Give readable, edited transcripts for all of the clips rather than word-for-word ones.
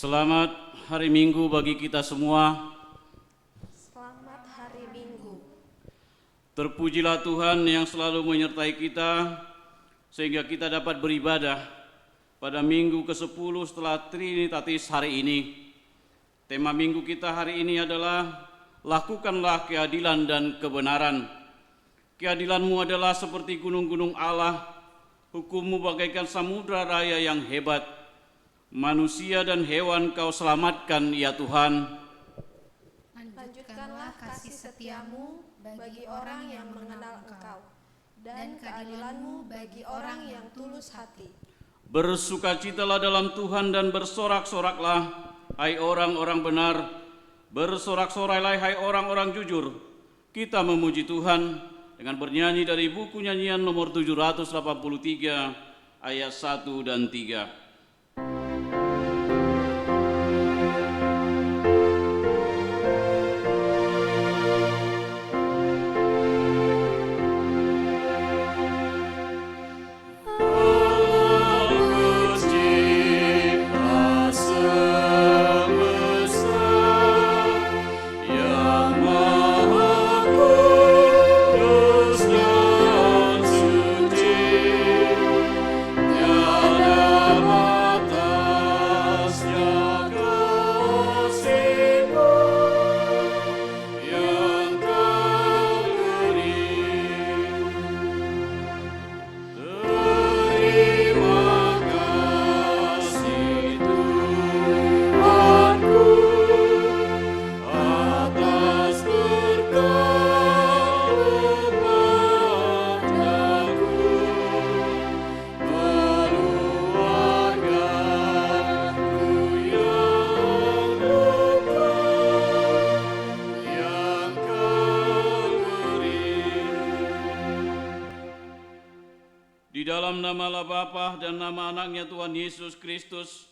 Selamat hari Minggu bagi kita semua. Selamat hari Minggu. Terpujilah Tuhan yang selalu menyertai kita sehingga kita dapat beribadah pada minggu ke-10 setelah Trinitatis hari ini. Tema minggu kita hari ini adalah lakukanlah keadilan dan kebenaran. Keadilanmu adalah seperti gunung-gunung Allah, hukummu bagaikan samudra raya yang hebat. Manusia dan hewan kau selamatkan ya Tuhan. Lanjutkanlah kasih setiamu bagi orang yang mengenal Engkau, dan keadilanmu bagi orang yang tulus hati. Bersukacitalah dalam Tuhan dan bersorak-soraklah, hai orang-orang benar. Bersorak-sorailah, hai orang-orang jujur. Kita memuji Tuhan dengan bernyanyi dari buku nyanyian nomor 783 ayat 1 dan 3. Di dalam nama Allah Bapa dan nama anaknya Tuhan Yesus Kristus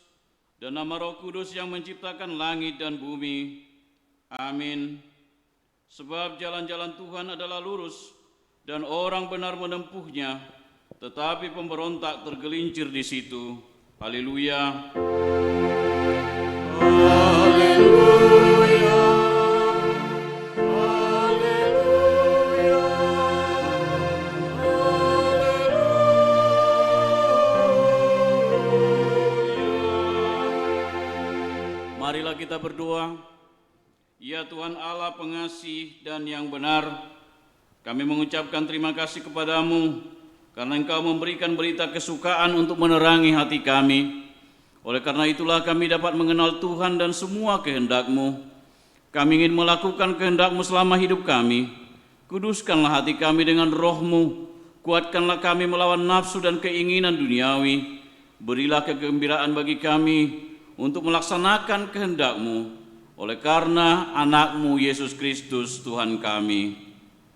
dan nama Roh Kudus yang menciptakan langit dan bumi. Amin. Sebab jalan-jalan Tuhan adalah lurus dan orang benar menempuhnya, tetapi pemberontak tergelincir di situ. Haleluya. Haleluya. Marilah kita berdoa. Ya Tuhan Allah pengasih dan yang benar, kami mengucapkan terima kasih kepadamu karena Engkau memberikan berita kesukaan untuk menerangi hati kami. Oleh karena itulah kami dapat mengenal Tuhan dan semua kehendak-Mu. Kami ingin melakukan kehendak-Mu selama hidup kami. Kuduskanlah hati kami dengan Roh-Mu. Kuatkanlah kami melawan nafsu dan keinginan duniawi. Berilah kegembiraan bagi kami untuk melaksanakan kehendak-Mu, oleh karena anak-Mu Yesus Kristus Tuhan kami.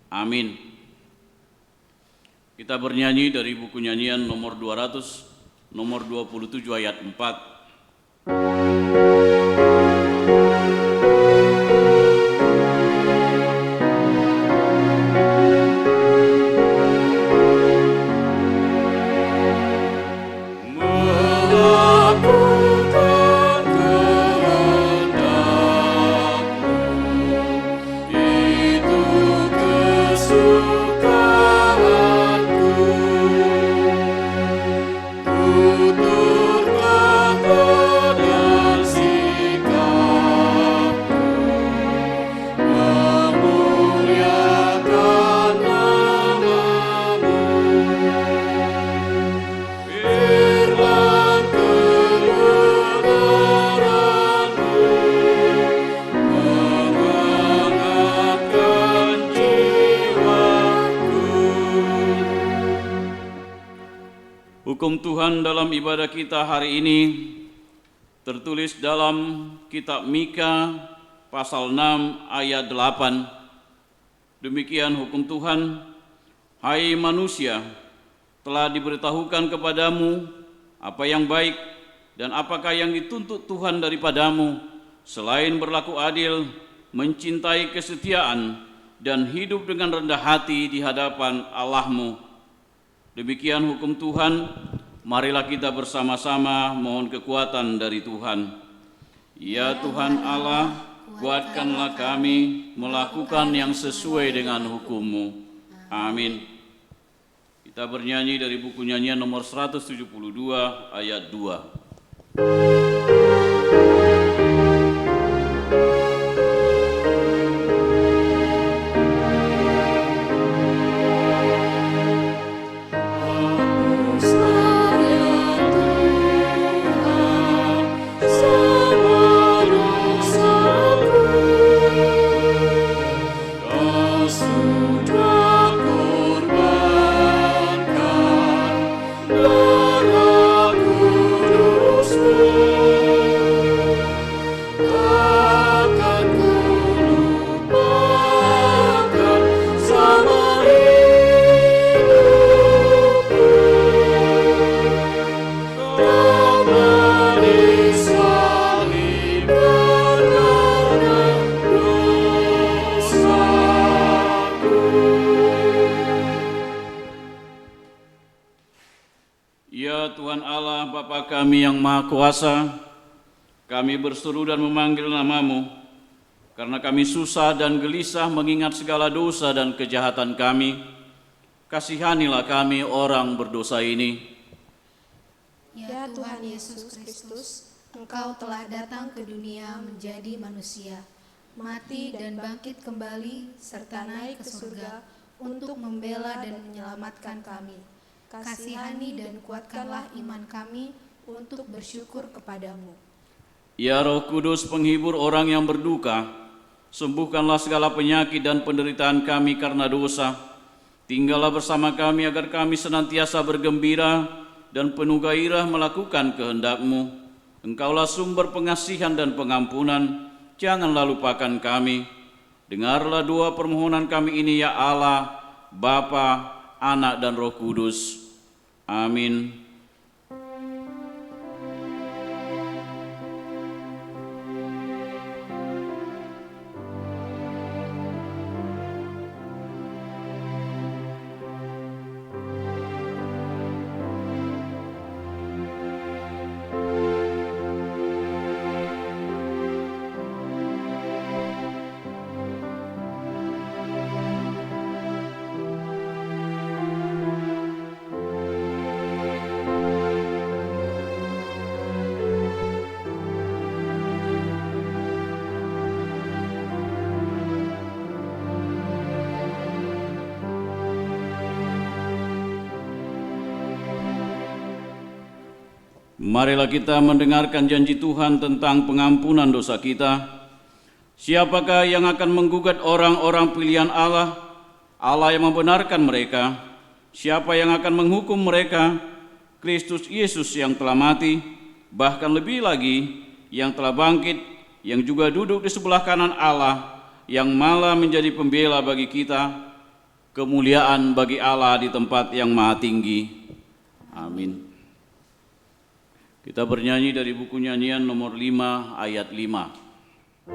Amin. Kita bernyanyi dari buku nyanyian nomor 200, nomor 27 ayat 4. Hukum Tuhan dalam ibadah kita hari ini tertulis dalam kitab Mika pasal 6 ayat 8. Demikian hukum Tuhan, hai manusia, telah diberitahukan kepadamu apa yang baik dan apakah yang dituntut Tuhan daripadamu, selain berlaku adil, mencintai kesetiaan, dan hidup dengan rendah hati di hadapan Allahmu. Demikian hukum Tuhan, marilah kita bersama-sama mohon kekuatan dari Tuhan. Ya Tuhan Allah, kuatkanlah kami melakukan yang sesuai dengan hukum-Mu. Amin. Kita bernyanyi dari buku nyanyian nomor 172 ayat 2. Ya Tuhan Allah, Bapa kami yang Maha Kuasa, kami berseru dan memanggil nama-Mu, karena kami susah dan gelisah mengingat segala dosa dan kejahatan kami. Kasihanilah kami orang berdosa ini. Ya Tuhan Yesus Kristus, Engkau telah datang ke dunia menjadi manusia, mati dan bangkit kembali, serta naik ke surga untuk membela dan menyelamatkan kami. Kasihani dan kuatkanlah iman kami untuk bersyukur kepadamu. Ya Roh Kudus, penghibur orang yang berduka, sembuhkanlah segala penyakit dan penderitaan kami karena dosa. Tinggallah bersama kami agar kami senantiasa bergembira dan penuh gairah melakukan kehendak-Mu. Engkaulah sumber pengasihan dan pengampunan, janganlah lupakan kami. Dengarlah doa permohonan kami ini ya Allah, Bapa, Anak dan Roh Kudus. Amin. Marilah kita mendengarkan janji Tuhan tentang pengampunan dosa kita. Siapakah yang akan menggugat orang-orang pilihan Allah, Allah yang membenarkan mereka? Siapa yang akan menghukum mereka? Kristus Yesus yang telah mati, bahkan lebih lagi yang telah bangkit, yang juga duduk di sebelah kanan Allah, yang malah menjadi pembela bagi kita. Kemuliaan bagi Allah di tempat yang maha tinggi. Amin. Kita bernyanyi dari buku nyanyian nomor 5 ayat 5.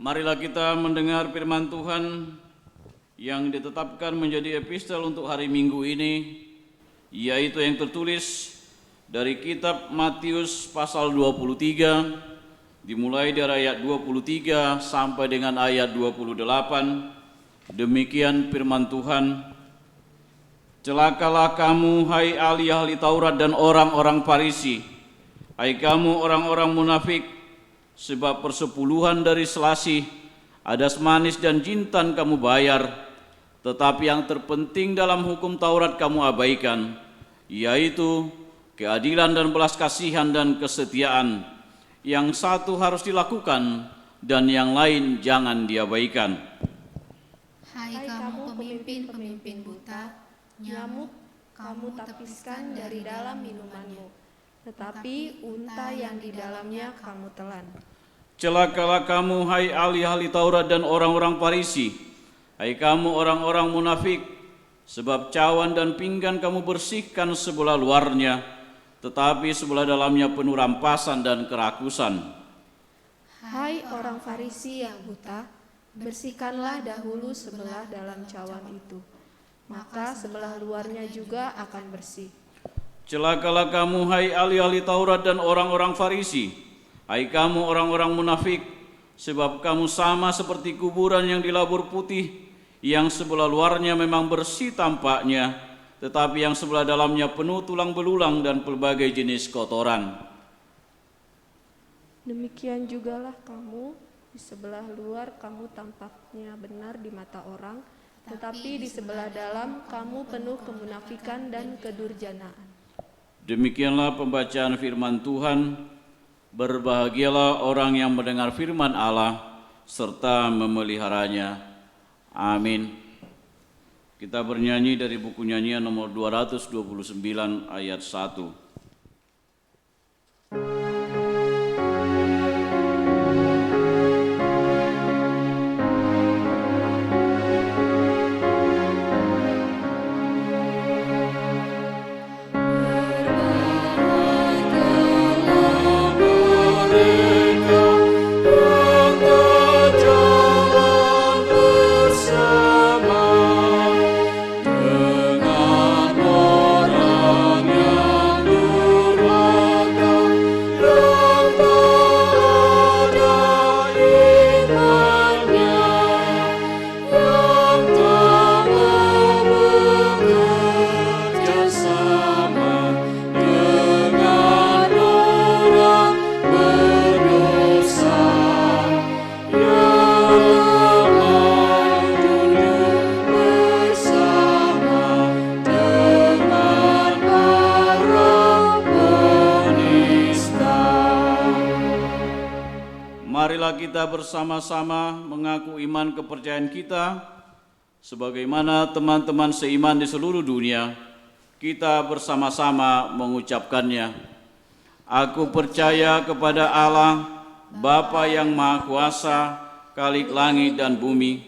Marilah kita mendengar firman Tuhan yang ditetapkan menjadi epistel untuk hari Minggu ini, yaitu yang tertulis dari kitab Matius pasal 23, dimulai dari ayat 23 sampai dengan ayat 28. Demikian firman Tuhan. Celakalah kamu, hai ahli-ahli Taurat dan orang-orang Farisi, hai kamu orang-orang munafik, sebab persepuluhan dari selasih, adas manis dan jintan kamu bayar, tetapi yang terpenting dalam hukum Taurat kamu abaikan, yaitu keadilan dan belas kasihan dan kesetiaan. Yang satu harus dilakukan dan yang lain jangan diabaikan. Hai kamu pemimpin-pemimpin buta, nyamuk kamu tapiskan dari dalam minumanmu, tetapi unta yang di dalamnya kamu telan. Celakalah kamu, hai ahli-ahli Taurat dan orang-orang Farisi, hai kamu orang-orang munafik, sebab cawan dan pinggan kamu bersihkan sebelah luarnya, tetapi sebelah dalamnya penuh rampasan dan kerakusan. Hai orang Farisi yang buta, bersihkanlah dahulu sebelah dalam cawan itu, maka sebelah luarnya juga akan bersih. Celakalah kamu, hai ahli-ahli Taurat dan orang-orang Farisi, hai kamu orang-orang munafik, sebab kamu sama seperti kuburan yang dilabur putih, yang sebelah luarnya memang bersih tampaknya, tetapi yang sebelah dalamnya penuh tulang belulang dan berbagai jenis kotoran. Demikian jugalah kamu, di sebelah luar kamu tampaknya benar di mata orang, tetapi di sebelah dalam kamu penuh kemunafikan dan kedurjanaan. Demikianlah pembacaan firman Tuhan. Berbahagialah orang yang mendengar firman Allah serta memeliharanya. Amin. Kita bernyanyi dari buku nyanyian nomor 229 ayat 1. Marilah kita bersama-sama mengaku iman kepercayaan kita, sebagaimana teman-teman seiman di seluruh dunia, kita bersama-sama mengucapkannya. Aku percaya kepada Allah, Bapa yang Maha Kuasa, Khalik langit dan bumi.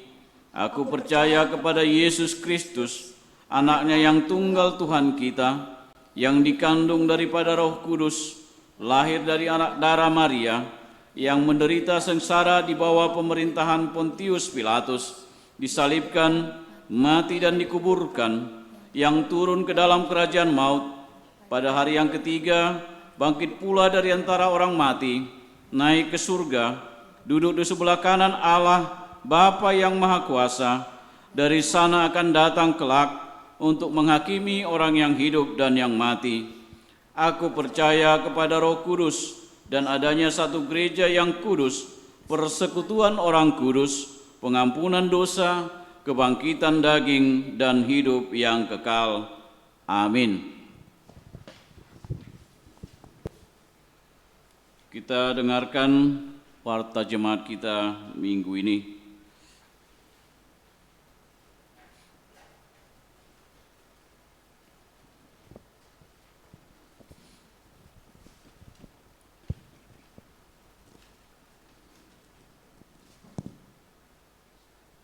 Aku percaya kepada Yesus Kristus, Anaknya yang tunggal Tuhan kita, yang dikandung daripada Roh Kudus, lahir dari anak darah Maria, yang menderita sengsara di bawah pemerintahan Pontius Pilatus, disalibkan, mati dan dikuburkan, yang turun ke dalam kerajaan maut, pada hari yang ketiga bangkit pula dari antara orang mati, naik ke surga, duduk di sebelah kanan Allah Bapa yang Maha Kuasa. Dari sana akan datang kelak untuk menghakimi orang yang hidup dan yang mati. Aku percaya kepada Roh Kudus dan adanya satu gereja yang kudus, persekutuan orang kudus, pengampunan dosa, kebangkitan daging, dan hidup yang kekal. Amin. Kita dengarkan warta jemaat kita minggu ini.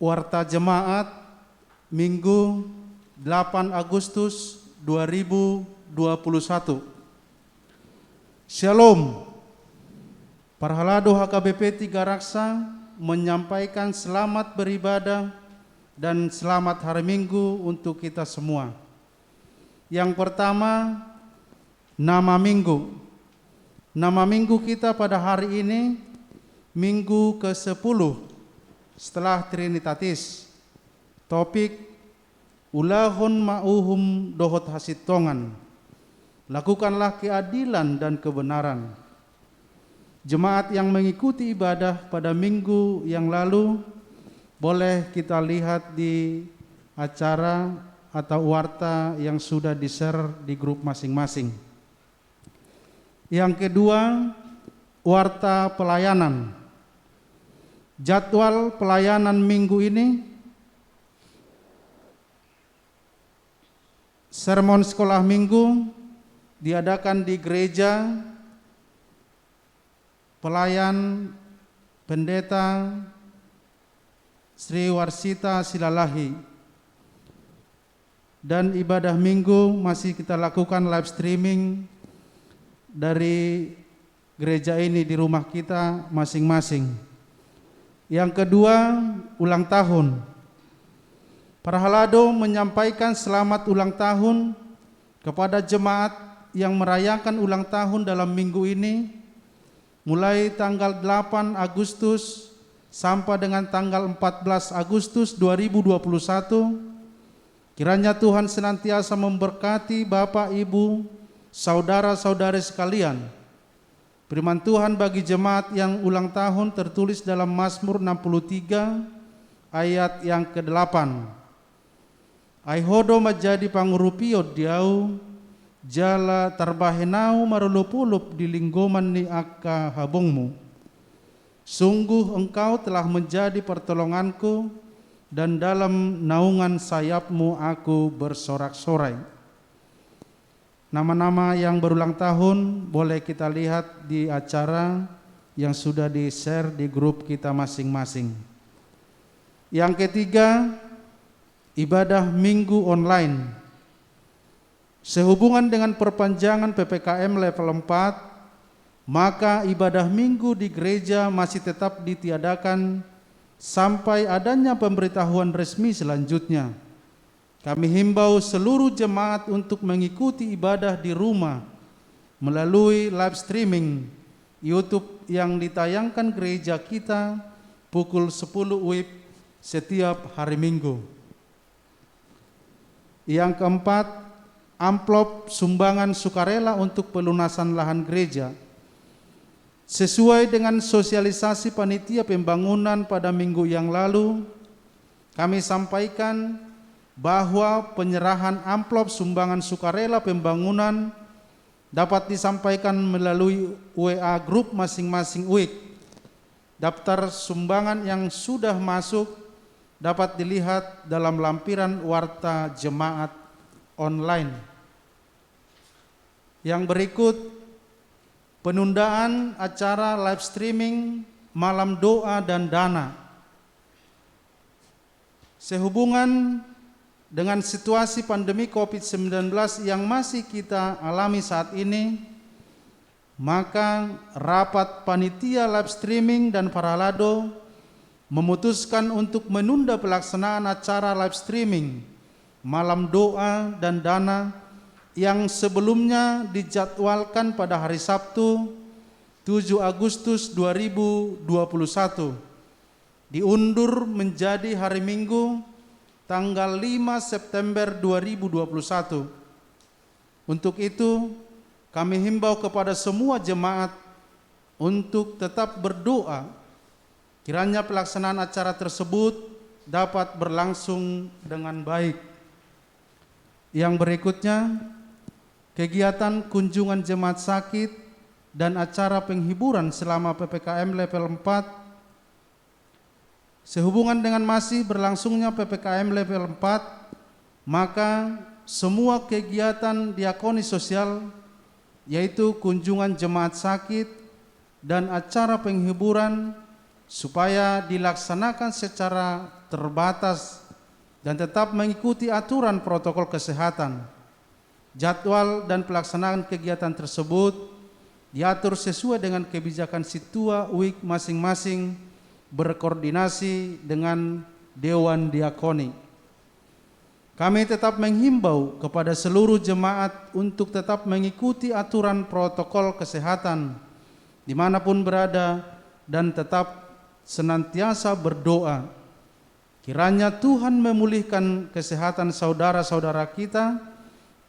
Warta Jemaat Minggu 8 Agustus 2021. Shalom. Parhalado HKBP 3 Raksa menyampaikan selamat beribadah dan selamat hari Minggu untuk kita semua. Yang pertama, nama Minggu. Nama Minggu kita pada hari ini Minggu ke-10 setelah Trinitatis. Topik ulahun ma'uhum dohot hasitongan. Lakukanlah keadilan dan kebenaran. Jemaat yang mengikuti ibadah pada minggu yang lalu boleh kita lihat di acara atau warta yang sudah di-share di grup masing-masing. Yang kedua, warta pelayanan. Jadwal pelayanan minggu ini, sermon sekolah minggu diadakan di gereja, pelayan pendeta Sri Warsita Silalahi, dan ibadah minggu masih kita lakukan live streaming dari gereja ini di rumah kita masing-masing. Yang kedua, ulang tahun. Para halado menyampaikan selamat ulang tahun kepada jemaat yang merayakan ulang tahun dalam minggu ini, mulai tanggal 8 Agustus sampai dengan tanggal 14 Agustus 2021. Kiranya Tuhan senantiasa memberkati Bapak, Ibu, saudara-saudari sekalian. Firman Tuhan bagi jemaat yang ulang tahun tertulis dalam Mazmur 63 ayat yang ke-8. Aihodo menjadi pangurupio diau, jala tarbahenau marulupulup di linggoman ni aka habungmu. Sungguh engkau telah menjadi pertolonganku, dan dalam naungan sayapmu aku bersorak-sorai. Nama-nama yang berulang tahun boleh kita lihat di acara yang sudah di-share di grup kita masing-masing. Yang ketiga, ibadah minggu online. Sehubungan dengan perpanjangan PPKM level 4, maka ibadah minggu di gereja masih tetap ditiadakan sampai adanya pemberitahuan resmi selanjutnya. Kami himbau seluruh jemaat untuk mengikuti ibadah di rumah melalui live streaming YouTube yang ditayangkan gereja kita pukul 10 WIB setiap hari Minggu. Yang keempat, amplop sumbangan sukarela untuk pelunasan lahan gereja. Sesuai dengan sosialisasi panitia pembangunan pada minggu yang lalu, kami sampaikan bahwa penyerahan amplop sumbangan sukarela pembangunan dapat disampaikan melalui WA grup masing-masing WIK. Daftar sumbangan yang sudah masuk dapat dilihat dalam lampiran warta jemaat online. Yang berikut, penundaan acara live streaming malam doa dan dana. Sehubungan dengan situasi pandemi COVID-19 yang masih kita alami saat ini, maka rapat panitia live streaming dan para halado memutuskan untuk menunda pelaksanaan acara live streaming malam doa dan dana yang sebelumnya dijadwalkan pada hari Sabtu 7 Agustus 2021 diundur menjadi hari Minggu tanggal 5 September 2021. Untuk itu, kami himbau kepada semua jemaat untuk tetap berdoa kiranya pelaksanaan acara tersebut dapat berlangsung dengan baik. Yang berikutnya, kegiatan kunjungan jemaat sakit dan acara penghiburan selama PPKM level 4. Sehubungan dengan masih berlangsungnya PPKM level 4, maka semua kegiatan diakoni sosial, yaitu kunjungan jemaat sakit dan acara penghiburan, supaya dilaksanakan secara terbatas dan tetap mengikuti aturan protokol kesehatan. Jadwal dan pelaksanaan kegiatan tersebut diatur sesuai dengan kebijakan Situa WIK masing-masing, berkoordinasi dengan Dewan Diakoni. Kami tetap menghimbau kepada seluruh jemaat untuk tetap mengikuti aturan protokol kesehatan dimanapun berada dan tetap senantiasa berdoa. Kiranya Tuhan memulihkan kesehatan saudara-saudara kita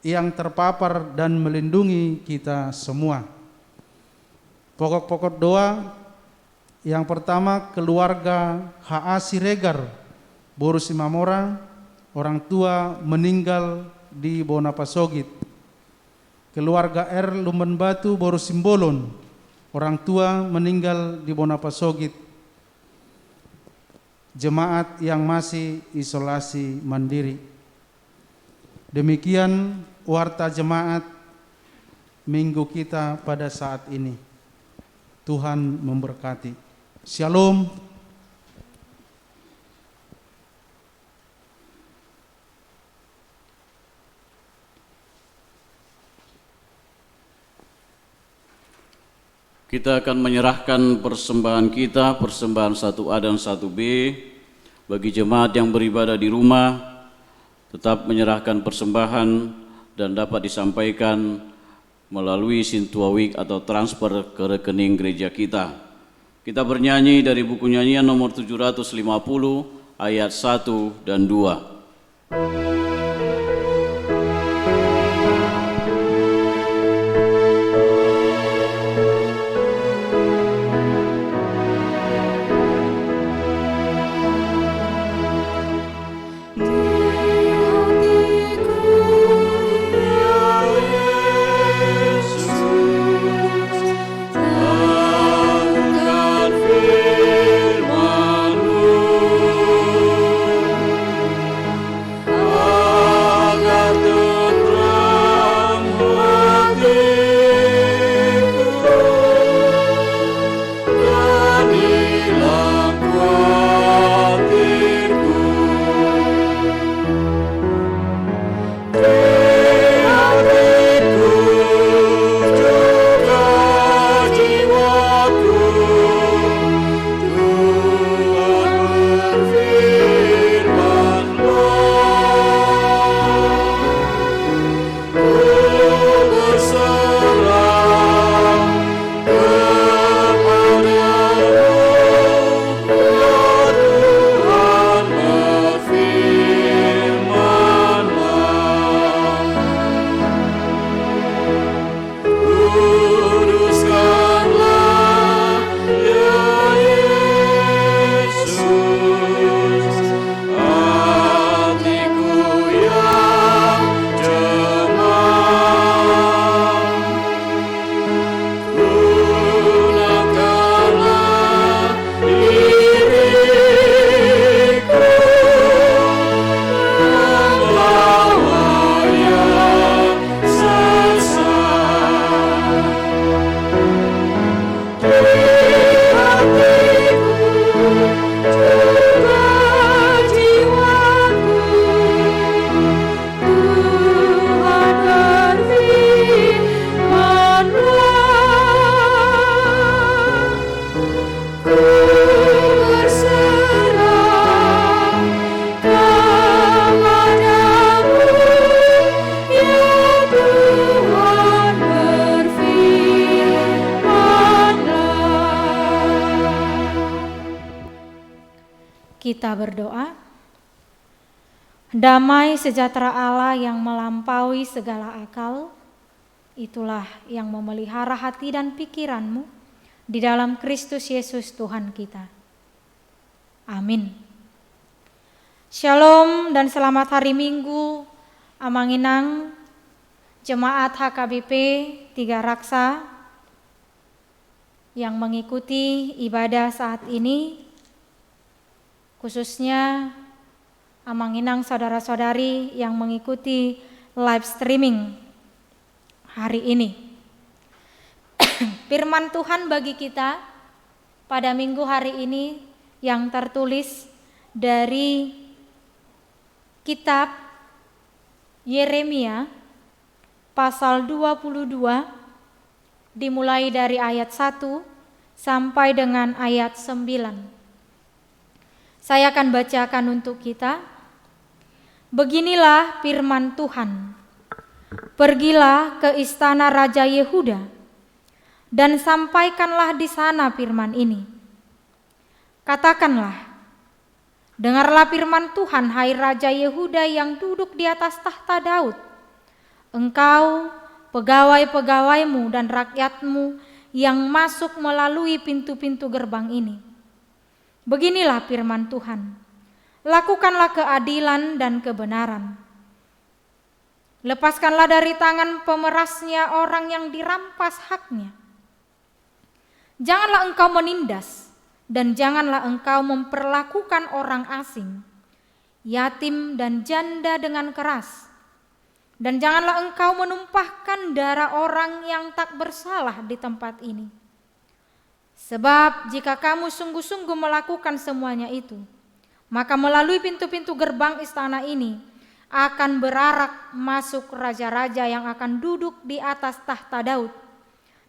yang terpapar dan melindungi kita semua. Pokok-pokok doa. Yang pertama, keluarga H.A. Siregar, Boru Simamora, orang tua meninggal di Bonapasogit. Keluarga R Lumban Batu Boru Simbolon, orang tua meninggal di Bonapasogit. Jemaat yang masih isolasi mandiri. Demikian warta jemaat minggu kita pada saat ini. Tuhan memberkati. Shalom. Kita akan menyerahkan persembahan kita, persembahan 1A dan 1B. Bagi jemaat yang beribadah di rumah, tetap menyerahkan persembahan dan dapat disampaikan melalui Sintuawik atau transfer ke rekening gereja kita. Kita bernyanyi dari buku nyanyian nomor 750 ayat 1 dan 2. Kita berdoa. Damai sejahtera Allah yang melampaui segala akal, itulah yang memelihara hati dan pikiranmu di dalam Kristus Yesus Tuhan kita. Amin. Shalom dan selamat hari Minggu, Amanginang, Jemaat HKBP 3 Raksa yang mengikuti ibadah saat ini, khususnya Amanginang saudara-saudari yang mengikuti live streaming hari ini. Firman Tuhan bagi kita pada minggu hari ini yang tertulis dari kitab Yeremia pasal 22 dimulai dari ayat 1 sampai dengan ayat 9. Saya akan bacakan untuk kita. Beginilah firman Tuhan. Pergilah ke istana Raja Yehuda dan sampaikanlah di sana firman ini. Katakanlah, dengarlah firman Tuhan, hai Raja Yehuda yang duduk di atas tahta Daud. Engkau, pegawai-pegawaimu dan rakyatmu yang masuk melalui pintu-pintu gerbang ini. Beginilah firman Tuhan. Lakukanlah keadilan dan kebenaran. Lepaskanlah dari tangan pemerasnya orang yang dirampas haknya. Janganlah engkau menindas dan janganlah engkau memperlakukan orang asing, yatim dan janda dengan keras. Dan janganlah engkau menumpahkan darah orang yang tak bersalah di tempat ini. Sebab jika kamu sungguh-sungguh melakukan semuanya itu, maka melalui pintu-pintu gerbang istana ini akan berarak masuk raja-raja yang akan duduk di atas tahta Daud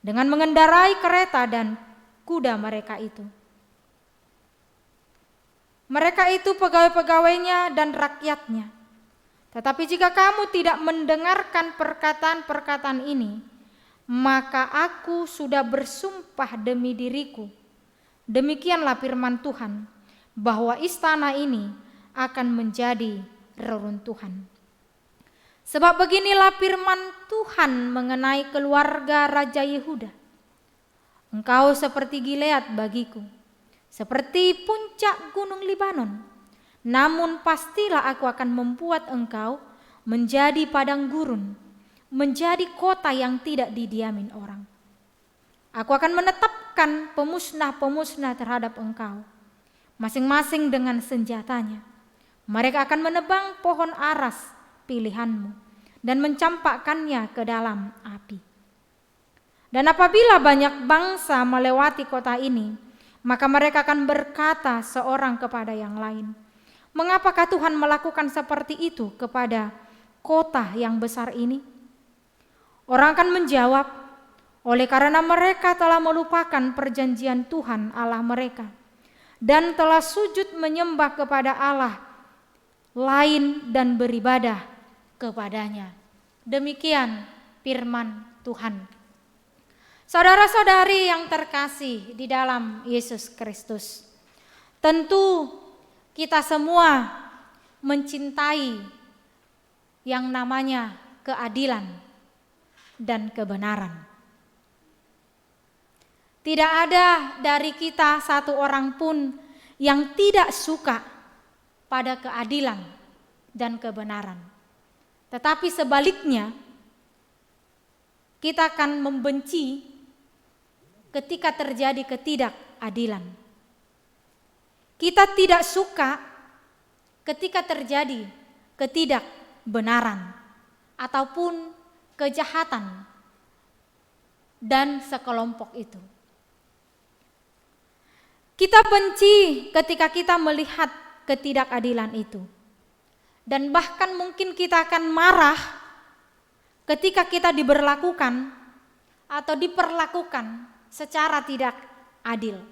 dengan mengendarai kereta dan kuda mereka itu. Mereka itu pegawai-pegawainya dan rakyatnya. Tetapi jika kamu tidak mendengarkan perkataan-perkataan ini, maka aku sudah bersumpah demi diriku, demikianlah firman Tuhan, bahwa istana ini akan menjadi reruntuhan. Sebab beginilah firman Tuhan mengenai keluarga Raja Yehuda. Engkau seperti Gilead bagiku, seperti puncak gunung Libanon. Namun pastilah aku akan membuat engkau menjadi padang gurun, menjadi kota yang tidak didiamin orang. Aku akan menetapkan pemusnah-pemusnah terhadap engkau, masing-masing dengan senjatanya. Mereka akan menebang pohon aras pilihanmu dan mencampakkannya ke dalam api. Dan apabila banyak bangsa melewati kota ini, maka mereka akan berkata seorang kepada yang lain, mengapakah Tuhan melakukan seperti itu kepada kota yang besar ini? Orang akan menjawab, oleh karena mereka telah melupakan perjanjian Tuhan Allah mereka dan telah sujud menyembah kepada Allah lain dan beribadah kepadanya. Demikian firman Tuhan. Saudara-saudari yang terkasih di dalam Yesus Kristus, tentu kita semua mencintai yang namanya keadilan dan kebenaran. Tidak ada dari kita satu orang pun yang tidak suka pada keadilan dan kebenaran. Tetapi sebaliknya, kita akan membenci ketika terjadi ketidakadilan. Kita tidak suka ketika terjadi ketidakbenaran ataupun kejahatan dan sekelompok itu. Kita benci ketika kita melihat ketidakadilan itu. Dan bahkan mungkin kita akan marah ketika kita diberlakukan atau diperlakukan secara tidak adil.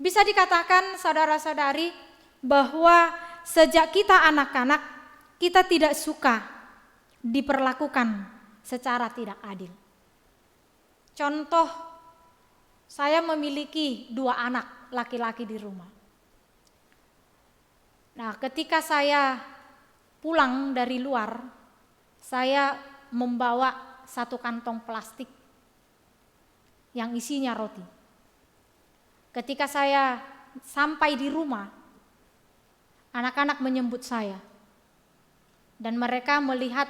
Bisa dikatakan saudara-saudari bahwa sejak kita anak-anak, kita tidak suka diperlakukan secara tidak adil. Contoh, saya memiliki 2 anak laki-laki di rumah. Nah, ketika saya pulang dari luar, saya membawa 1 kantong plastik yang isinya roti. Ketika saya sampai di rumah, anak-anak menyambut saya dan mereka melihat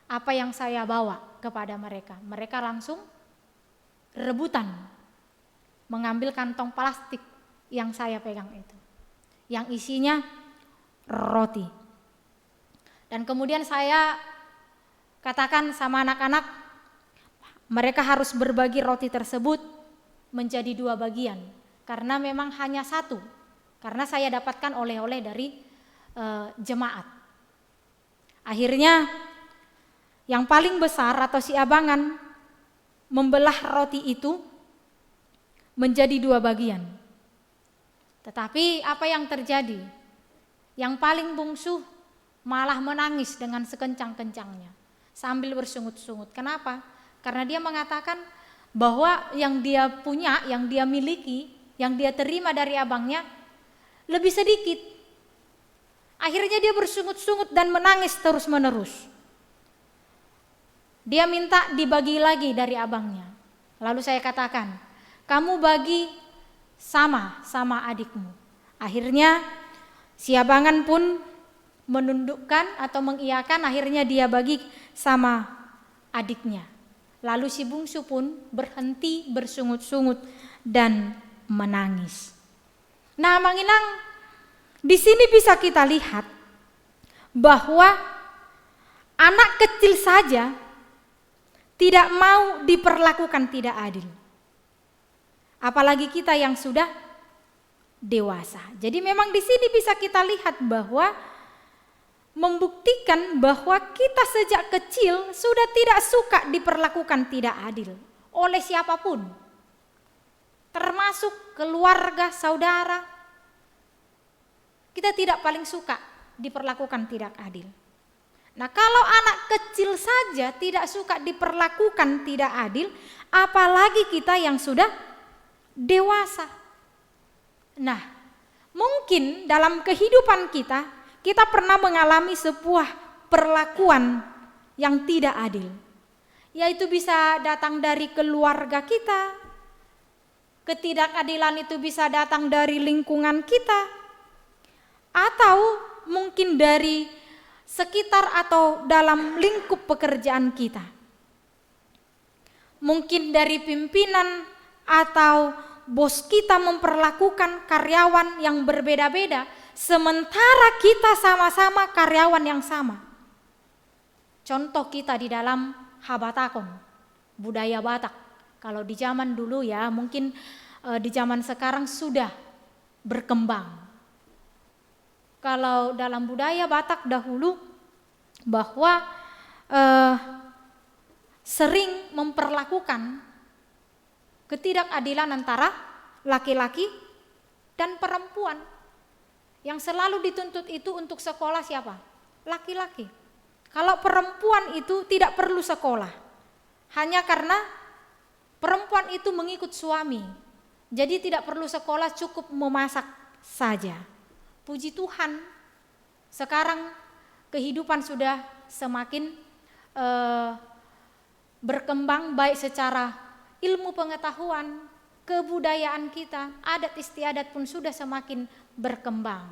apa yang saya bawa kepada mereka. Mereka langsung rebutan mengambil kantong plastik yang saya pegang itu, yang isinya roti. Dan kemudian saya katakan sama anak-anak, mereka harus berbagi roti tersebut menjadi 2 bagian, karena memang hanya 1, karena saya dapatkan oleh-oleh dari jemaat. Akhirnya yang paling besar atau si abangan membelah roti itu menjadi 2 bagian. Tetapi apa yang terjadi? Yang paling bungsu malah menangis dengan sekencang-kencangnya sambil bersungut-sungut. Kenapa? Karena dia mengatakan bahwa yang dia punya, yang dia miliki, yang dia terima dari abangnya lebih sedikit. Akhirnya dia bersungut-sungut dan menangis terus-menerus. Dia minta dibagi lagi dari abangnya. Lalu saya katakan, kamu bagi sama adikmu. Akhirnya Siabangan pun menundukkan atau mengiyakan, akhirnya dia bagi sama adiknya. Lalu si bungsu pun berhenti bersungut-sungut dan menangis. Nah, Manginang, di sini bisa kita lihat bahwa anak kecil saja tidak mau diperlakukan tidak adil. Apalagi kita yang sudah dewasa. Jadi memang di sini bisa kita lihat bahwa membuktikan bahwa kita sejak kecil sudah tidak suka diperlakukan tidak adil oleh siapapun. Termasuk keluarga, saudara. Kita tidak paling suka diperlakukan tidak adil. Nah, kalau anak kecil saja tidak suka diperlakukan tidak adil, apalagi kita yang sudah dewasa. Nah, mungkin dalam kehidupan kita pernah mengalami sebuah perlakuan yang tidak adil. Yaitu bisa datang dari keluarga kita, ketidakadilan itu bisa datang dari lingkungan kita, atau mungkin dari sekitar atau dalam lingkup pekerjaan kita. Mungkin dari pimpinan atau bos kita memperlakukan karyawan yang berbeda-beda, sementara kita sama-sama karyawan yang sama. Contoh kita di dalam Habatakon, budaya Batak. Kalau di zaman dulu ya, mungkin di zaman sekarang sudah berkembang. Kalau dalam budaya Batak dahulu bahwa sering memperlakukan ketidakadilan antara laki-laki dan perempuan. Yang selalu dituntut itu untuk sekolah siapa? Laki-laki. Kalau perempuan itu tidak perlu sekolah. Hanya karena perempuan itu mengikut suami. Jadi tidak perlu sekolah, cukup memasak saja. Puji Tuhan, sekarang kehidupan sudah semakin berkembang baik secara ilmu pengetahuan, kebudayaan kita, adat istiadat pun sudah semakin berkembang.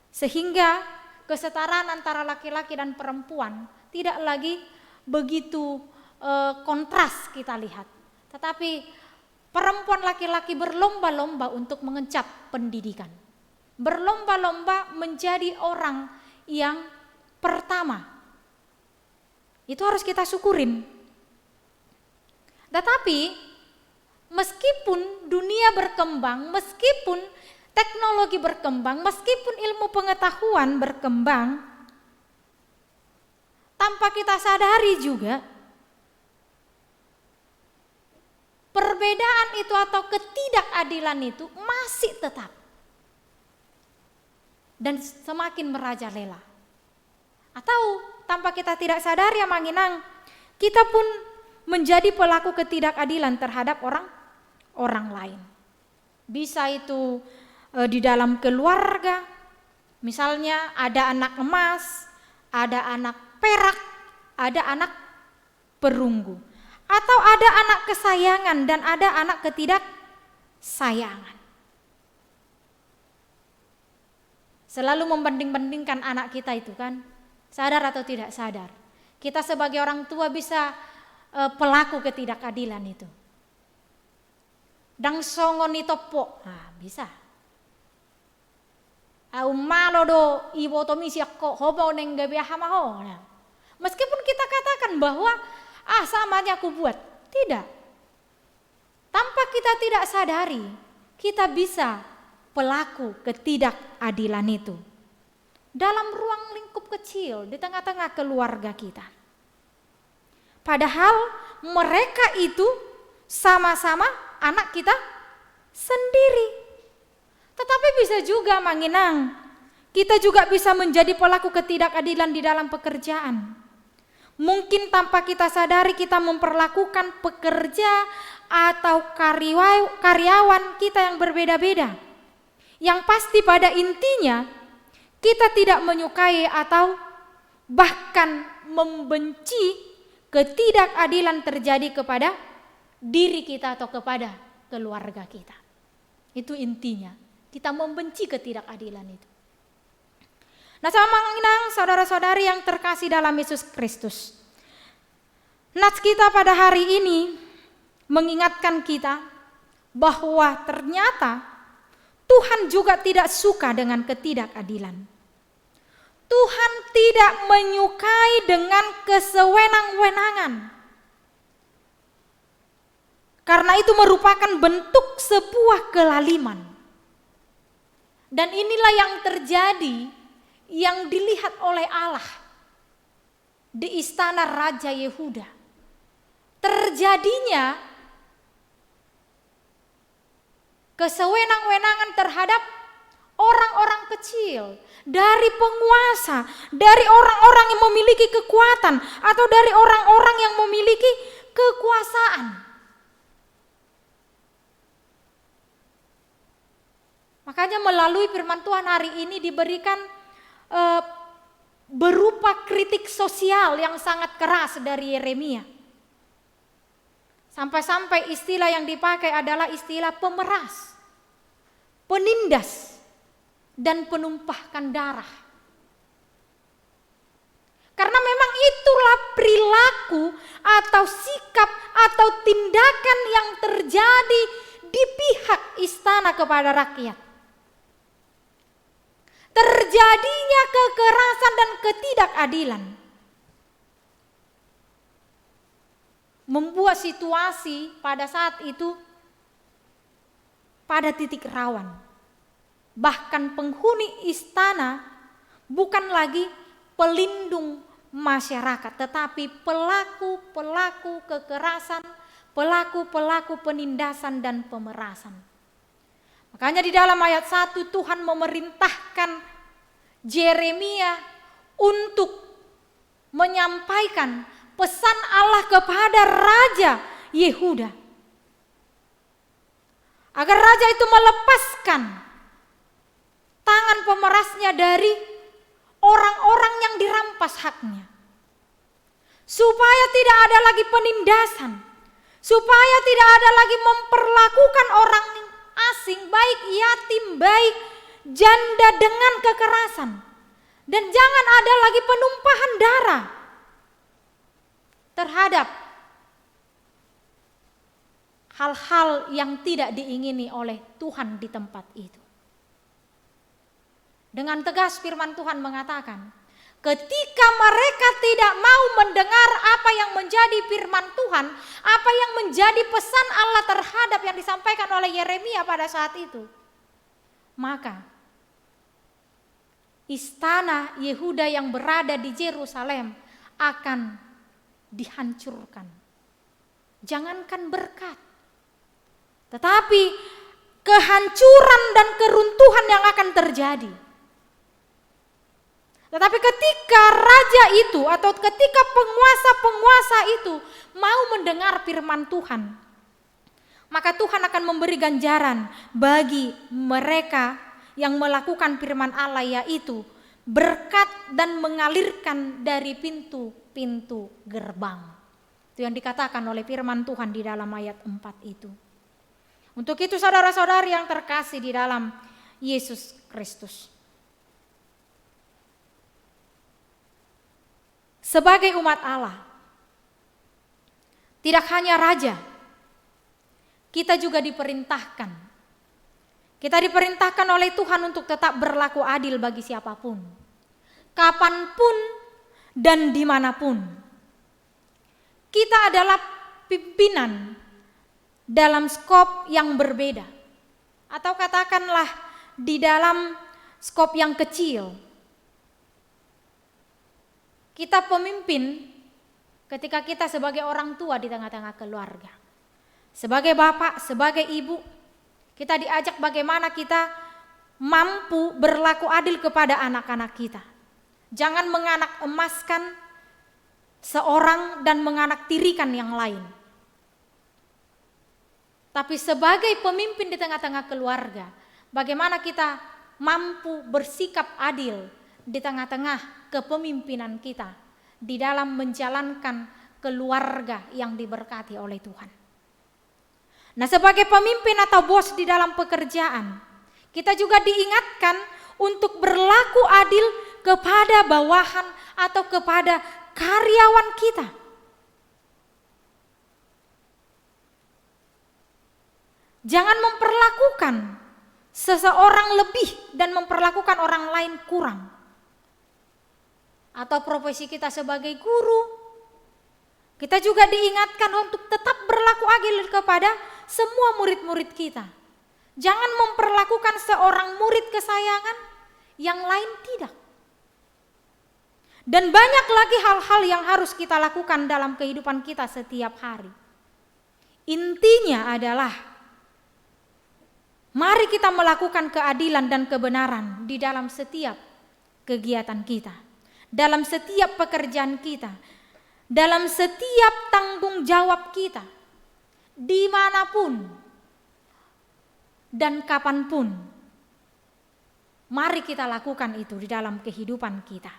Sehingga kesetaraan antara laki-laki dan perempuan tidak lagi begitu kontras kita lihat. Tetapi perempuan laki-laki berlomba-lomba untuk mengencap pendidikan. Berlomba-lomba menjadi orang yang pertama. Itu harus kita syukurin. Tetapi meskipun dunia berkembang, meskipun teknologi berkembang, meskipun ilmu pengetahuan berkembang, tanpa kita sadari juga perbedaan itu atau ketidakadilan itu masih tetap dan semakin merajalela. Atau tanpa kita tidak sadar ya Manginang, kita pun menjadi pelaku ketidakadilan terhadap orang lain. Bisa itu di dalam keluarga, misalnya ada anak emas, ada anak perak, ada anak perunggu. Atau ada anak kesayangan dan ada anak ketidaksayangan. Selalu membanding-bandingkan anak kita itu kan, sadar atau tidak sadar. Kita sebagai orang tua bisa pelaku ketidakadilan itu. Dang songon ni topo, bisa. Malo do ibo to misi ko hobo neng gabe hamaho. Meskipun kita katakan bahwa samanya aku buat, tidak. Tanpa kita tidak sadari, kita bisa pelaku ketidakadilan itu dalam ruang lingkup kecil di tengah-tengah keluarga kita. Padahal mereka itu sama-sama anak kita sendiri. Tetapi bisa juga Manginang, kita juga bisa menjadi pelaku ketidakadilan di dalam pekerjaan. Mungkin tanpa kita sadari kita memperlakukan pekerja atau karyawan kita yang berbeda-beda. Yang pasti pada intinya kita tidak menyukai atau bahkan membenci ketidakadilan terjadi kepada diri kita atau kepada keluarga kita. Itu intinya. Kita membenci ketidakadilan itu. Nah, sama saudara-saudari yang terkasih dalam Yesus Kristus, nats kita pada hari ini mengingatkan kita bahwa ternyata Tuhan juga tidak suka dengan ketidakadilan. Tuhan tidak menyukai dengan kesewenang-wenangan. Karena itu merupakan bentuk sebuah kelaliman. Dan inilah yang terjadi, yang dilihat oleh Allah di istana Raja Yehuda. Terjadinya kesewenang-wenangan terhadap orang-orang kecil, dari penguasa, dari orang-orang yang memiliki kekuatan, atau dari orang-orang yang memiliki kekuasaan. Makanya melalui firman Tuhan hari ini diberikan berupa kritik sosial yang sangat keras dari Yeremia. Sampai-sampai istilah yang dipakai adalah istilah pemeras, penindas, dan penumpahkan darah. Karena memang itulah perilaku atau sikap atau tindakan yang terjadi di pihak istana kepada rakyat. Terjadinya kekerasan dan ketidakadilan membuat situasi pada saat itu pada titik rawan. Bahkan penghuni istana bukan lagi pelindung masyarakat, tetapi pelaku-pelaku kekerasan, pelaku-pelaku penindasan dan pemerasan. Makanya di dalam ayat 1 Tuhan memerintahkan Yeremia untuk menyampaikan pesan Allah kepada Raja Yehuda. Agar raja itu melepaskan tangan pemerasnya dari orang-orang yang dirampas haknya. Supaya tidak ada lagi penindasan. Supaya tidak ada lagi memperlakukan orang asing, baik yatim, baik janda dengan kekerasan. Dan jangan ada lagi penumpahan darah terhadap hal-hal yang tidak diingini oleh Tuhan di tempat itu. Dengan tegas firman Tuhan mengatakan, ketika mereka tidak mau mendengar apa yang menjadi firman Tuhan, apa yang menjadi pesan Allah terhadap yang disampaikan oleh Yeremia pada saat itu, maka istana Yehuda yang berada di Yerusalem akan dihancurkan. Jangankan berkat, tetapi kehancuran dan keruntuhan yang akan terjadi. Tetapi ketika raja itu atau ketika penguasa-penguasa itu mau mendengar firman Tuhan, maka Tuhan akan memberi ganjaran bagi mereka yang melakukan firman Allah, yaitu berkat dan mengalirkan dari pintu-pintu gerbang. Itu yang dikatakan oleh firman Tuhan di dalam ayat 4 itu. Untuk itu saudara-saudari yang terkasih di dalam Yesus Kristus, sebagai umat Allah, tidak hanya raja, kita juga diperintahkan. Kita diperintahkan oleh Tuhan untuk tetap berlaku adil bagi siapapun, kapanpun dan dimanapun. Kita adalah pimpinan dalam skop yang berbeda, atau katakanlah di dalam skop yang kecil. Kita pemimpin ketika kita sebagai orang tua di tengah-tengah keluarga. Sebagai bapak, sebagai ibu, kita diajak bagaimana kita mampu berlaku adil kepada anak-anak kita. Jangan menganak emaskan seorang dan menganak tirikan yang lain. Tapi sebagai pemimpin di tengah-tengah keluarga, bagaimana kita mampu bersikap adil di tengah-tengah kepemimpinan kita di dalam menjalankan keluarga yang diberkati oleh Tuhan. Nah, sebagai pemimpin atau bos di dalam pekerjaan, Kita juga diingatkan untuk berlaku adil kepada bawahan atau kepada karyawan kita. Jangan memperlakukan seseorang lebih dan memperlakukan orang lain kurang. Atau profesi kita sebagai guru, kita juga diingatkan untuk tetap berlaku adil kepada semua murid-murid kita. Jangan memperlakukan seorang murid kesayangan, yang lain tidak. Dan banyak lagi hal-hal yang harus kita lakukan dalam kehidupan kita setiap hari. Intinya adalah mari kita melakukan keadilan dan kebenaran di dalam setiap kegiatan kita, dalam setiap pekerjaan kita, dalam setiap tanggung jawab kita, dimanapun dan kapanpun. Mari kita lakukan itu di dalam kehidupan kita.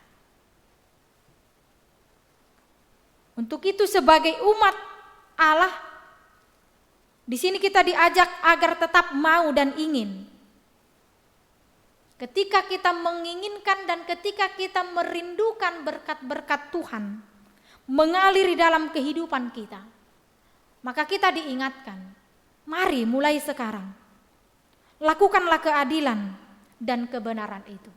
Untuk itu sebagai umat Allah, di sini kita diajak agar tetap mau dan ingin. Ketika kita menginginkan dan ketika kita merindukan berkat-berkat Tuhan mengalir di dalam kehidupan kita, maka kita diingatkan, mari mulai sekarang, lakukanlah keadilan dan kebenaran itu.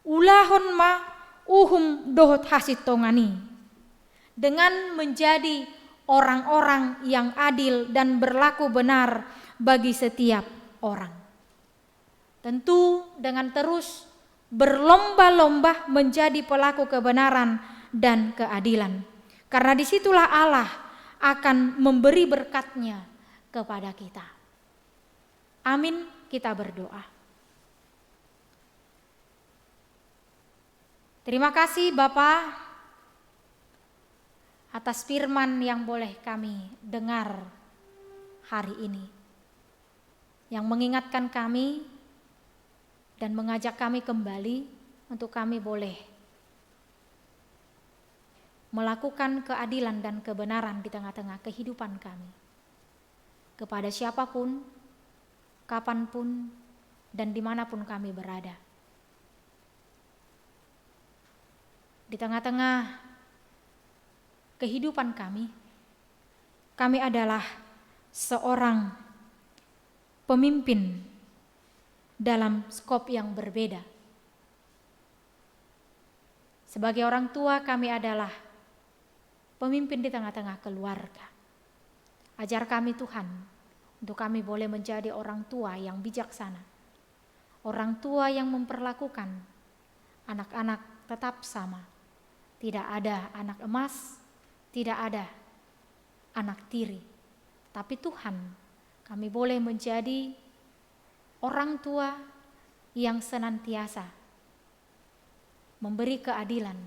Ulahon ma uhum dohot hasit tongani. Dengan menjadi orang-orang yang adil dan berlaku benar bagi setiap orang. Tentu dengan terus berlomba-lomba menjadi pelaku kebenaran dan keadilan. Karena disitulah Allah akan memberi berkat-Nya kepada kita. Amin, kita berdoa. Terima kasih Bapak atas firman yang boleh kami dengar hari ini, yang mengingatkan kami dan mengajak kami kembali untuk kami boleh melakukan keadilan dan kebenaran di tengah-tengah kehidupan kami, kepada siapapun, kapanpun, dan dimanapun kami berada. Di tengah-tengah kehidupan kami adalah seorang pemimpin dalam skop yang berbeda. Sebagai orang tua kami adalah pemimpin di tengah-tengah keluarga. Ajar kami Tuhan untuk kami boleh menjadi orang tua yang bijaksana, orang tua yang memperlakukan anak-anak tetap sama. Tidak ada anak emas, tidak ada anak tiri, tapi Tuhan, kami boleh menjadi orang tua yang senantiasa memberi keadilan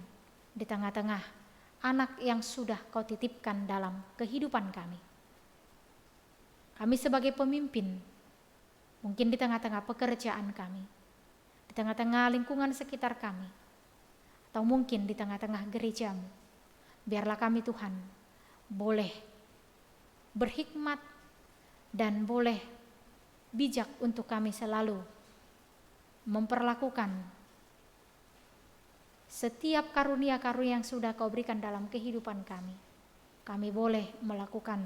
di tengah-tengah anak yang sudah Kau titipkan dalam kehidupan kami. Kami sebagai pemimpin, mungkin di tengah-tengah pekerjaan kami, di tengah-tengah lingkungan sekitar kami, atau mungkin di tengah-tengah gerejamu, biarlah kami Tuhan boleh berhikmat dan boleh bijak untuk kami selalu memperlakukan setiap karunia-karunia yang sudah Kau berikan dalam kehidupan kami. Kami boleh melakukan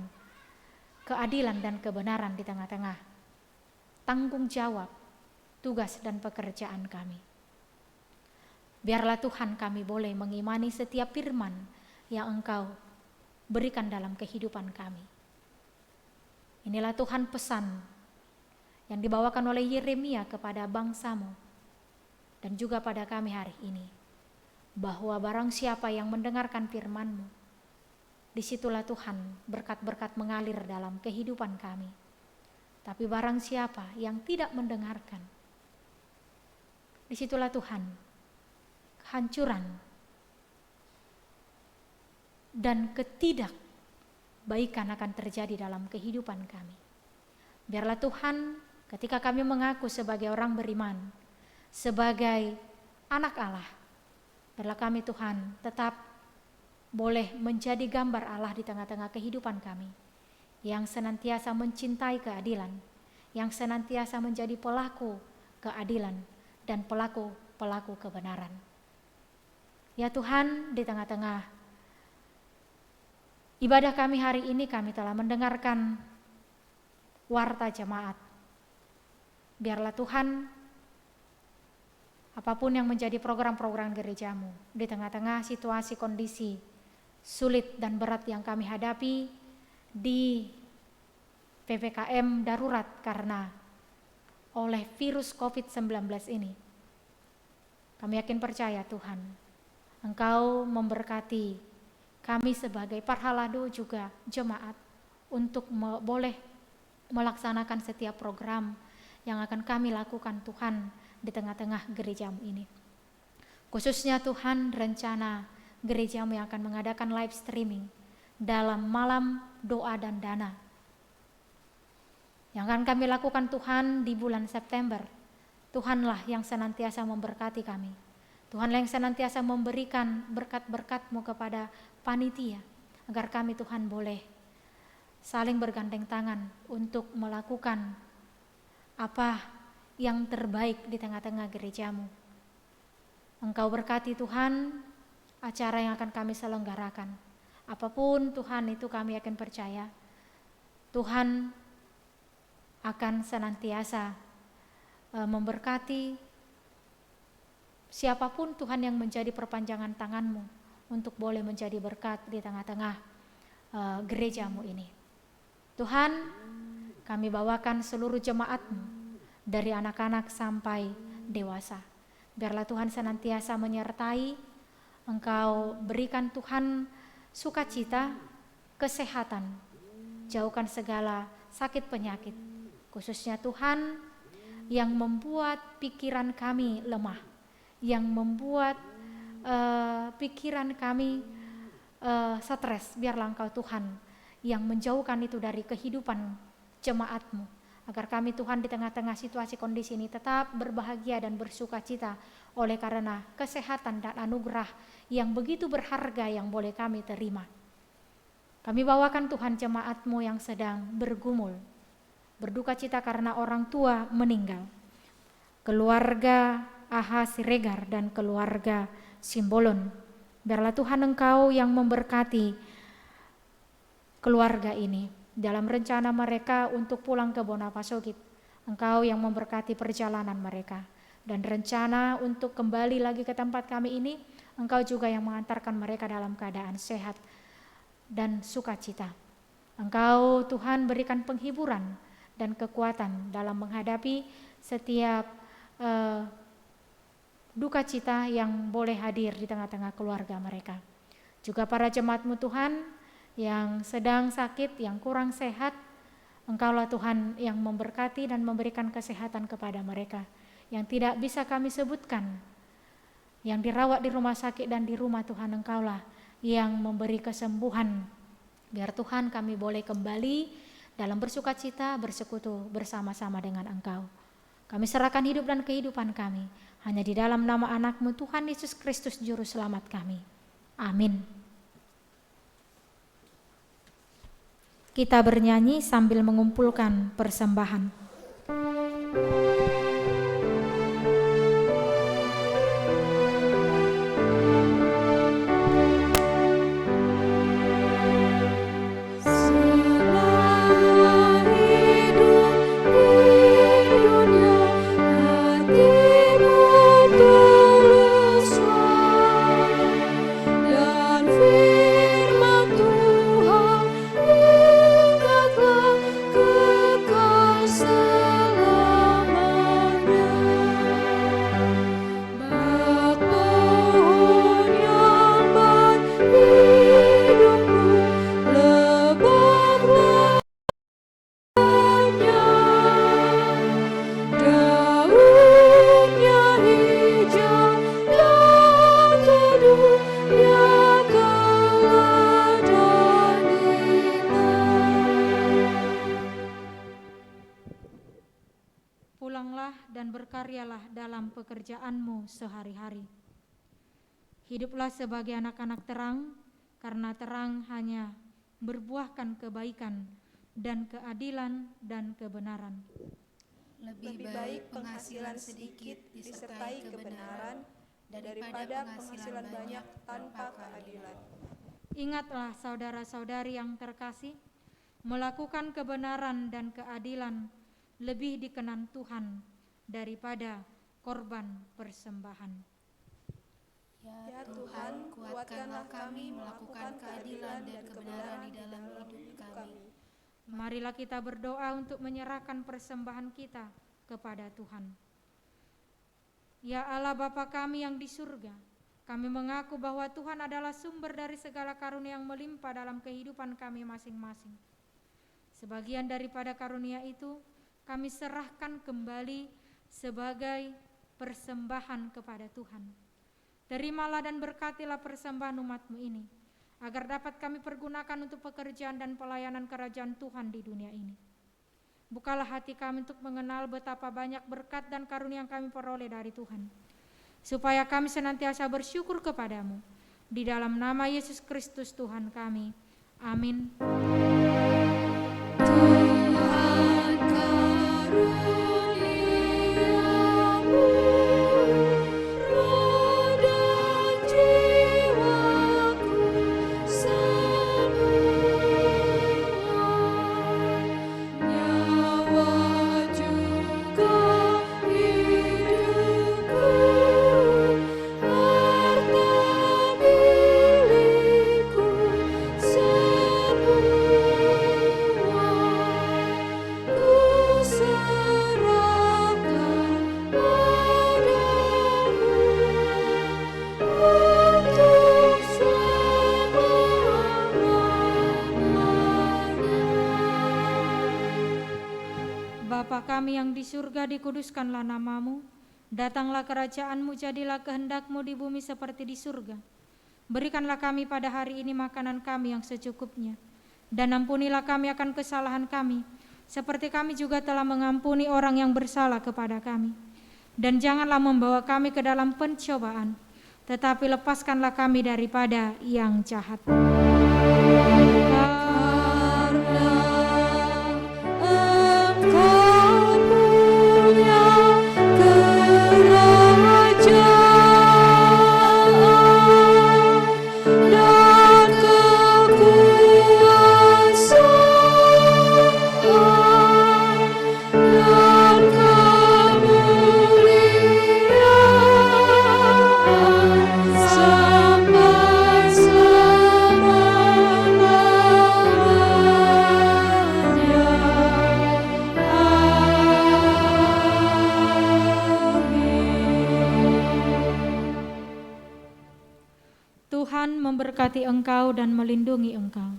keadilan dan kebenaran di tengah-tengah tanggung jawab, tugas dan pekerjaan kami. Biarlah Tuhan kami boleh mengimani setiap firman yang Engkau berikan dalam kehidupan kami. Inilah Tuhan pesan yang dibawakan oleh Yeremia kepada bangsa-Mu dan juga pada kami hari ini, bahwa barang siapa yang mendengarkan firman-Mu, disitulah Tuhan berkat-berkat mengalir dalam kehidupan kami. Tapi barang siapa yang tidak mendengarkan, disitulah Tuhan kehancuran dan ketidakbaikan akan terjadi dalam kehidupan kami. Biarlah Tuhan, ketika kami mengaku sebagai orang beriman, sebagai anak Allah, biarlah kami Tuhan tetap boleh menjadi gambar Allah di tengah-tengah kehidupan kami, yang senantiasa mencintai keadilan, yang senantiasa menjadi pelaku keadilan dan pelaku kebenaran. Ya Tuhan, di tengah-tengah ibadah kami hari ini, kami telah mendengarkan warta jemaat. Biarlah Tuhan, apapun yang menjadi program-program gerejamu, di tengah-tengah situasi kondisi sulit dan berat yang kami hadapi di PPKM darurat karena oleh virus COVID-19 ini, kami yakin percaya Tuhan, Engkau memberkati kami sebagai parhalado juga jemaat untuk boleh melaksanakan setiap program yang akan kami lakukan Tuhan di tengah-tengah gerejamu ini. Khususnya Tuhan, rencana gerejamu yang akan mengadakan live streaming dalam malam doa dan dana yang akan kami lakukan Tuhan di bulan September. Tuhanlah yang senantiasa memberkati kami. Tuhanlah yang senantiasa memberikan berkat-berkat-Mu kepada panitia, agar kami Tuhan boleh saling bergandeng tangan untuk melakukan apa yang terbaik di tengah-tengah gerejamu. Engkau berkati Tuhan acara yang akan kami selenggarakan. Apapun Tuhan itu, kami yakin percaya Tuhan akan senantiasa memberkati siapapun Tuhan yang menjadi perpanjangan tangan-Mu untuk boleh menjadi berkat di tengah-tengah gerejamu ini. Tuhan, kami bawakan seluruh jemaat-Mu dari anak-anak sampai dewasa. Biarlah Tuhan senantiasa menyertai, Engkau berikan Tuhan sukacita, kesehatan, jauhkan segala sakit penyakit, khususnya Tuhan yang membuat pikiran kami lemah, yang membuat pikiran kami stres. Biarlah Engkau Tuhan yang menjauhkan itu dari kehidupan jemaat-Mu, agar kami Tuhan di tengah-tengah situasi kondisi ini tetap berbahagia dan bersukacita oleh karena kesehatan dan anugerah yang begitu berharga yang boleh kami terima. Kami bawakan Tuhan jemaat-Mu yang sedang bergumul, berduka cita karena orang tua meninggal, keluarga Aha Siregar dan keluarga Simbolon. Biarlah Tuhan Engkau yang memberkati keluarga ini dalam rencana mereka untuk pulang ke Bonapasogit. Engkau yang memberkati perjalanan mereka, dan rencana untuk kembali lagi ke tempat kami ini, Engkau juga yang mengantarkan mereka dalam keadaan sehat dan sukacita. Engkau Tuhan berikan penghiburan dan kekuatan dalam menghadapi setiap duka cita yang boleh hadir di tengah-tengah keluarga mereka. Juga para jemaat-Mu Tuhan yang sedang sakit, yang kurang sehat, Engkaulah Tuhan yang memberkati dan memberikan kesehatan kepada mereka. Yang tidak bisa kami sebutkan, yang dirawat di rumah sakit dan di rumah Tuhan, Engkaulah yang memberi kesembuhan. Biar Tuhan kami boleh kembali dalam bersukacita, bersekutu bersama-sama dengan Engkau. Kami serahkan hidup dan kehidupan kami hanya di dalam nama anak-Mu Tuhan Yesus Kristus Juru Selamat kami. Amin. Kita bernyanyi sambil mengumpulkan persembahan. Pekerjaanmu sehari-hari. Hiduplah sebagai anak-anak terang, karena terang hanya berbuahkan kebaikan dan keadilan dan kebenaran. Lebih baik penghasilan sedikit disertai kebenaran daripada penghasilan banyak tanpa keadilan. Ingatlah saudara-saudari yang terkasih, melakukan kebenaran dan keadilan lebih dikenan Tuhan daripada korban persembahan. Ya Tuhan, kuatkanlah kami melakukan keadilan dan kebenaran di dalam hidup kami. Marilah kita berdoa untuk menyerahkan persembahan kita kepada Tuhan. Ya Allah Bapa kami yang di surga, kami mengaku bahwa Tuhan adalah sumber dari segala karunia yang melimpah dalam kehidupan kami masing-masing. Sebagian daripada karunia itu kami serahkan kembali sebagai persembahan kepada Tuhan. Terimalah dan berkatilah persembahan umat-Mu ini, agar dapat kami pergunakan untuk pekerjaan dan pelayanan kerajaan Tuhan di dunia ini. Bukalah hati kami untuk mengenal betapa banyak berkat dan karunia yang kami peroleh dari Tuhan, supaya kami senantiasa bersyukur kepadamu. Di dalam nama Yesus Kristus Tuhan kami. Amin. Tuhan karuniamu, roh dan jiwaku semua, nyawa juga hidupku, harta milikku semua, ku serahkan padamu untuk selama-lamanya. Bapa kami yang di surga, dikuduskanlah namamu. Datanglah kerajaan-Mu, jadilah kehendak-Mu di bumi seperti di surga. Berikanlah kami pada hari ini makanan kami yang secukupnya. Dan ampunilah kami akan kesalahan kami, seperti kami juga telah mengampuni orang yang bersalah kepada kami. Dan janganlah membawa kami ke dalam pencobaan, tetapi lepaskanlah kami daripada yang jahat. Engkau punya kerajaan dan kekuasaan dan kemuliaan sampai selama-lamanya. Tuhan memberkati engkau dan melindungi engkau.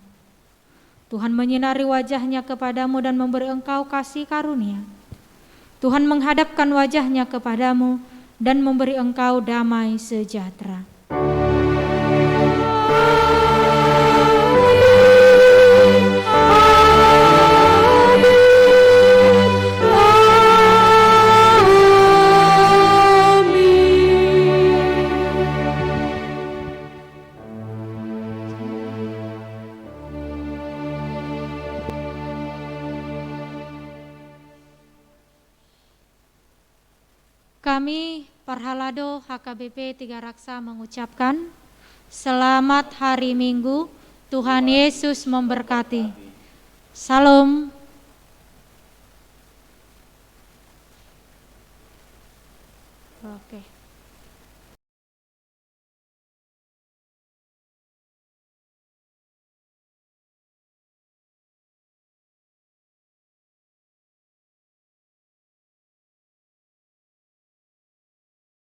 Tuhan menyinari wajah-Nya kepadamu dan memberi engkau kasih karunia. Tuhan menghadapkan wajah-Nya kepadamu dan memberi engkau damai sejahtera. Kami Parhalado HKBP Tiga Raksa mengucapkan selamat hari Minggu, Tuhan Yesus memberkati. Salam.